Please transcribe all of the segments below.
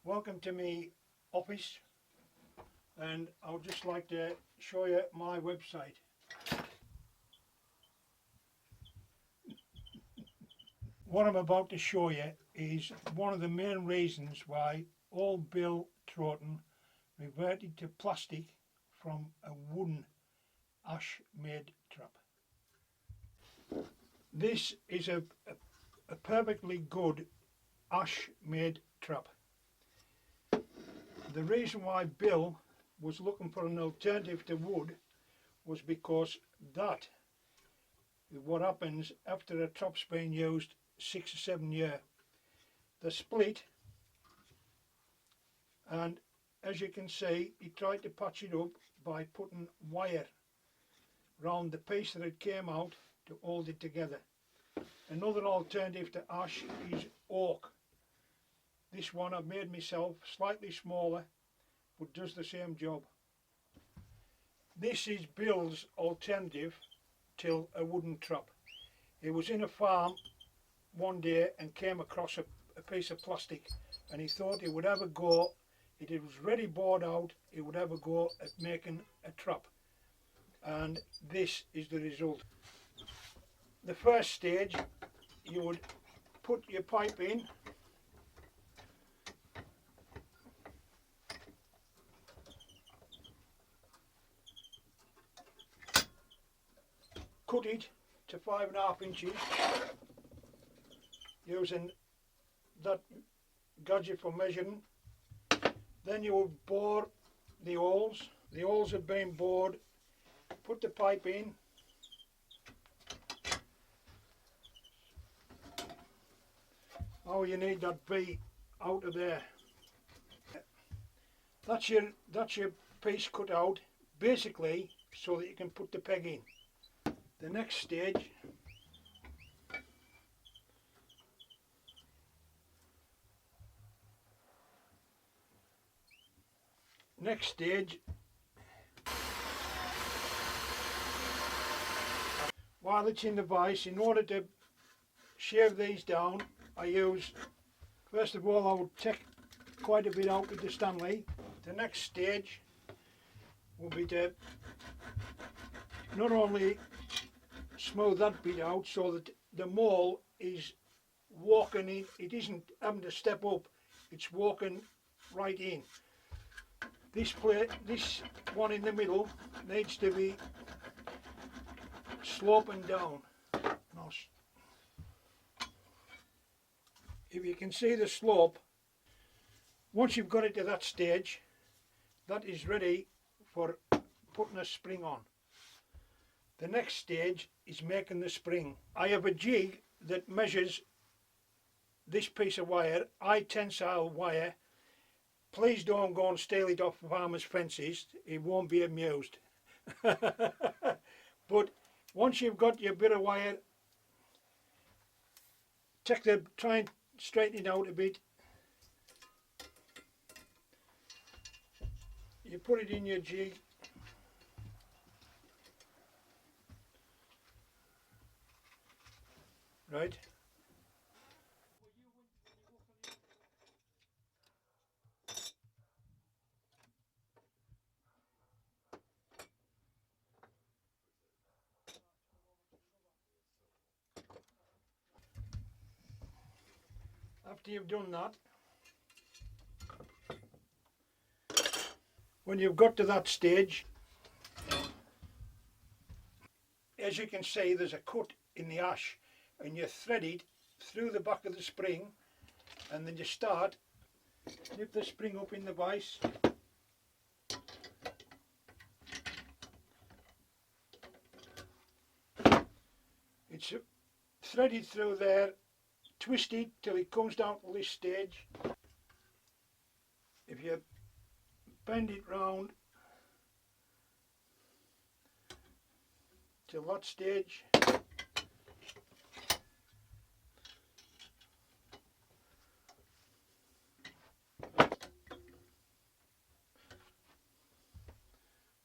Welcome to my office, and I would just like to show you my website. What I'm about to show you is one of the main reasons why old Bill Troughton reverted to plastic from a wooden ash made trap. This is a perfectly good ash made trap. The reason why Bill was looking for an alternative to wood was because that is what happens after a trap's been used 6 or 7 years. They split, and as you can see, he tried to patch it up by putting wire round the piece that it came out to hold it together. Another alternative to ash is oak. This one I've made myself, slightly smaller, but does the same job. This is Bill's alternative to a wooden trap. He was in a farm one day and came across a piece of plastic, and he thought he would have a go, it was ready bored out, he would have a go at making a trap. And this is the result. The first stage, you would put your pipe in, cut it to 5.5 inches using that gadget for measuring. Then you would bore the holes. The holes have been bored. Put the pipe in. Oh, you need that V out of there. That's your piece cut out, basically so that you can put the peg in. The next stage, while it's in the vise, in order to shave these down, I use, first of all, I would take quite a bit out with the Stanley. The next stage will be to not only smooth that bit out so that the mole is walking in, it isn't having to step up, it's walking right in. This one in the middle needs to be sloping down. Now, if you can see the slope, once you've got it to that stage, that is ready for putting a spring on. The next stage is making the spring. I have a jig that measures this piece of wire, high tensile wire. Please don't go and steal it off farmers' fences, he won't be amused. But once you've got your bit of wire, try and straighten it out a bit. You put it in your jig. Right. After you've done that, when you've got to that stage, as you can see, there's a cut in the ash, and you thread it through the back of the spring, and then you start, lift the spring up in the vise, it's threaded through there, twist it till it comes down to this stage. If you bend it round till that stage.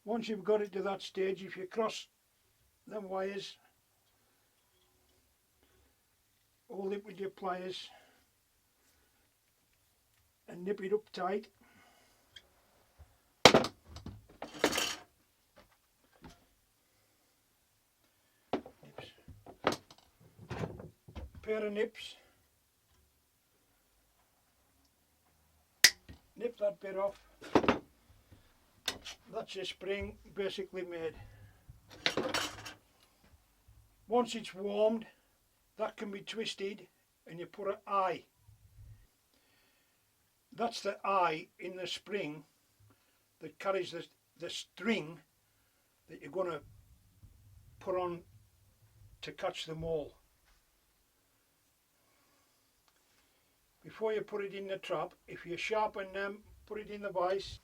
Once you've got it to that stage, if you cross them wires, hold it with your pliers and nip it up tight. Nips. Pair of nips. Nip that bit off. That's your spring basically made. Once it's warmed, that can be twisted and you put an eye. That's the eye in the spring that carries the string that you're going to put on to catch the mole. Before you put it in the trap, if you sharpen them, put it in the vise.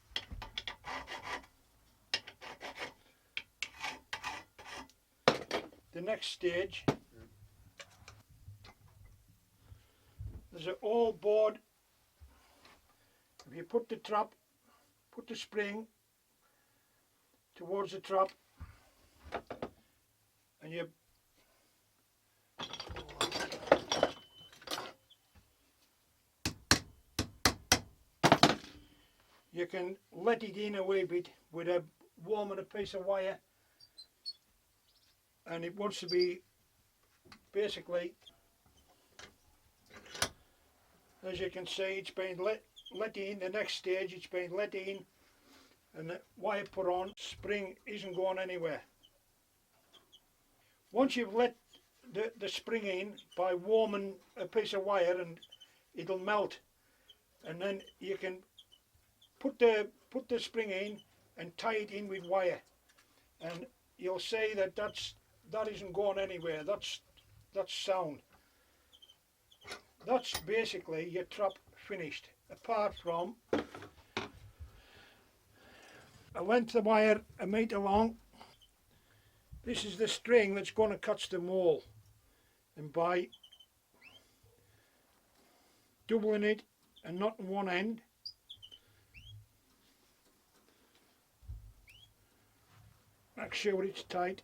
The next stage, there's an old board. If you put the trap, put the spring towards the trap, and you can let it in a wee bit with a warming a piece of wire, and it wants to be basically, as you can see, it's been let in. The next stage, it's been let in and the wire put on. Spring isn't going anywhere. Once you've let the spring in by warming a piece of wire, and it'll melt, and then you can put the spring in and tie it in with wire, and you'll see that isn't going anywhere. That's sound. That's basically your trap finished, apart from a length of wire 1 metre long. This is the string that's going to catch the mole, and by doubling it and knotting one end, make sure it's tight,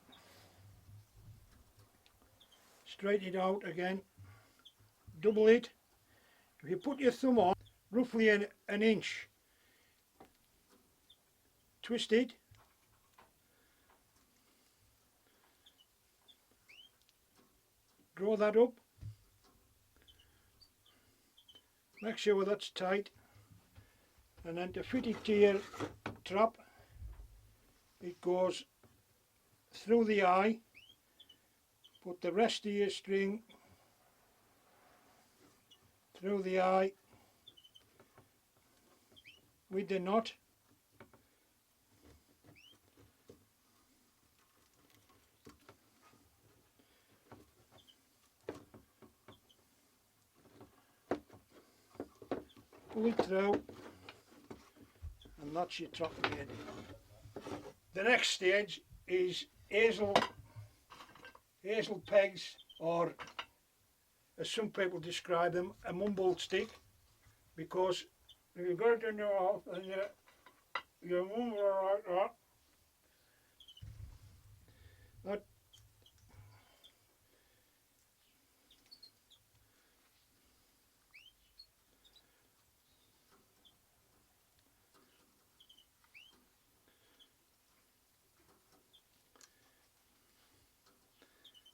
straighten it out again, double it. If you put your thumb on, roughly an inch, twist it, draw that up, make sure that's tight, and then to fit it to your trap, it goes through the eye. Put the rest of your string through the eye with the knot, pull it through, and that's your trap made. The next stage is hazel pegs, or as some people describe them, a mumble stick, because if you got it in your mouth and you mumble like that,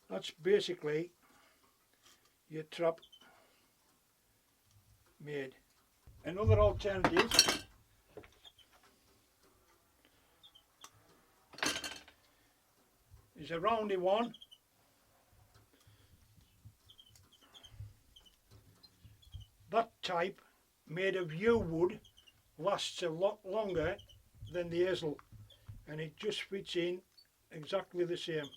that's basically your trap made. Another alternative is a roundy one. That type, made of yew wood, lasts a lot longer than the hazel, and it just fits in exactly the same.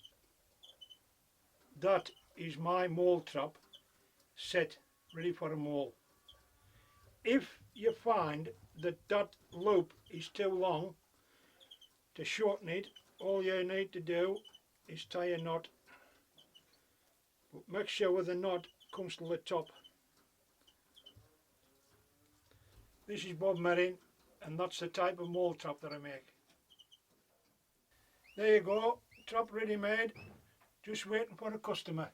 That is my mole trap set, ready for a mole. If you find that that loop is too long, to shorten it, all you need to do is tie a knot, but make sure the knot comes to the top. This is Bob Merrin, and that's the type of mould trap that I make. There you go, trap ready made, just waiting for a customer.